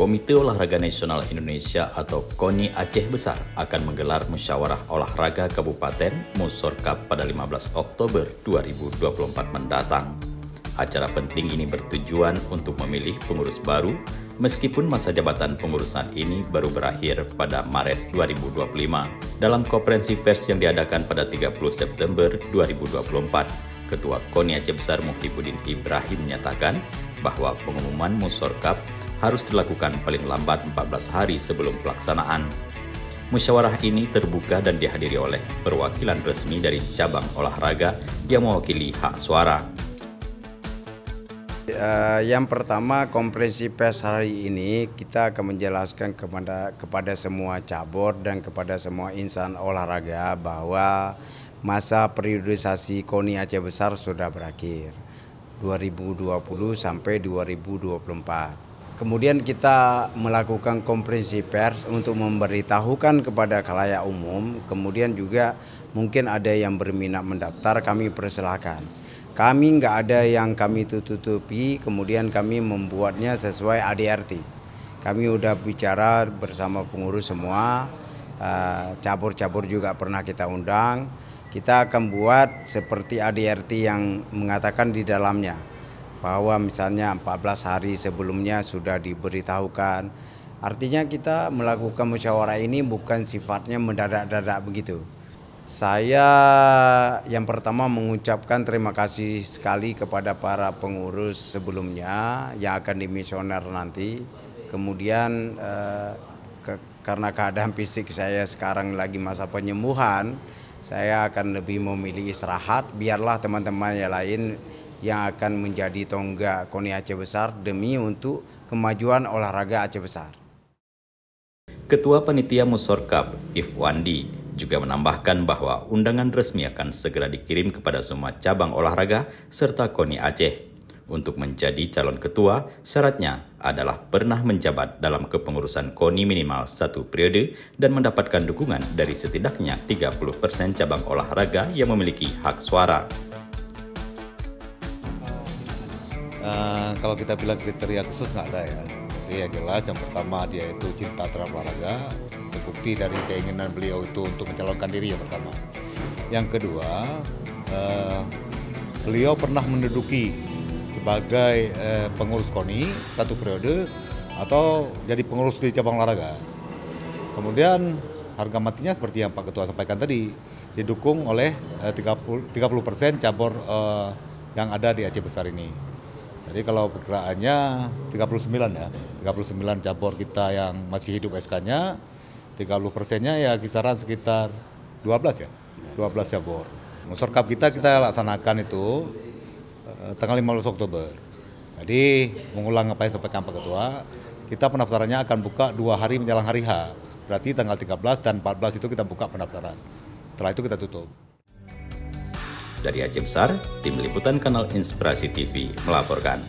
Komite Olahraga Nasional Indonesia atau KONI Aceh Besar akan menggelar musyawarah olahraga Kabupaten Musorkap pada 15 Oktober 2024 mendatang. Acara penting ini bertujuan untuk memilih pengurus baru, meskipun masa jabatan pengurusan ini baru berakhir pada Maret 2025. Dalam konferensi pers yang diadakan pada 30 September 2024, Ketua KONI Aceh Besar Muhyiddin Ibrahim menyatakan bahwa pengumuman Musorkap harus dilakukan paling lambat 14 hari sebelum pelaksanaan. Musyawarah ini terbuka dan dihadiri oleh perwakilan resmi dari cabang olahraga yang mewakili hak suara. Yang pertama, konferensi pers hari ini kita akan menjelaskan kepada semua cabur dan kepada semua insan olahraga bahwa masa periodisasi KONI Aceh Besar sudah berakhir 2020 sampai 2024. Kemudian kita melakukan konferensi pers untuk memberitahukan kepada khalayak umum, kemudian juga mungkin ada yang berminat mendaftar, kami persilahkan. Kami nggak ada yang kami tutupi, kemudian kami membuatnya sesuai ADRT. Kami udah bicara bersama pengurus semua, cabur-cabur juga pernah kita undang. Kita akan buat seperti ADRT yang mengatakan di dalamnya, bahwa misalnya 14 hari sebelumnya sudah diberitahukan. Artinya kita melakukan musyawarah ini bukan sifatnya mendadak-dadak begitu. Saya yang pertama mengucapkan terima kasih sekali kepada para pengurus sebelumnya yang akan dimisioner nanti. Kemudian karena keadaan fisik saya sekarang lagi masa penyembuhan, saya akan lebih memilih istirahat, biarlah teman-teman yang lain yang akan menjadi tonggak KONI Aceh Besar demi untuk kemajuan olahraga Aceh Besar. Ketua Panitia Musorkap, Ifwandi, juga menambahkan bahwa undangan resmi akan segera dikirim kepada semua cabang olahraga serta KONI Aceh. Untuk menjadi calon ketua, syaratnya adalah pernah menjabat dalam kepengurusan KONI minimal 1 periode dan mendapatkan dukungan dari setidaknya 30% cabang olahraga yang memiliki hak suara. Kalau kita bilang kriteria khusus nggak ada ya. Jadi yang jelas yang pertama dia itu cinta terhadap olahraga, terbukti dari keinginan beliau itu untuk mencalonkan diri yang pertama. Yang kedua, beliau pernah menduduki sebagai pengurus KONI 1 periode atau jadi pengurus di cabang olahraga. Kemudian harga matinya seperti yang Pak Ketua sampaikan tadi, didukung oleh 30% cabur yang ada di Aceh Besar ini. Jadi kalau perkiraannya 39 ya, 39 cabur kita yang masih hidup SK-nya, 30%-nya ya kisaran sekitar 12 ya, 12 cabur. Musorkap kita laksanakan itu tanggal 15 Oktober. Jadi mengulang apa yang sampaikan Pak Ketua, kita pendaftarannya akan buka 2 hari menjelang hari H. Berarti tanggal 13 dan 14 itu kita buka pendaftaran. Setelah itu kita tutup. Dari Aceh Besar, Tim Liputan Kanal Inspirasi TV melaporkan.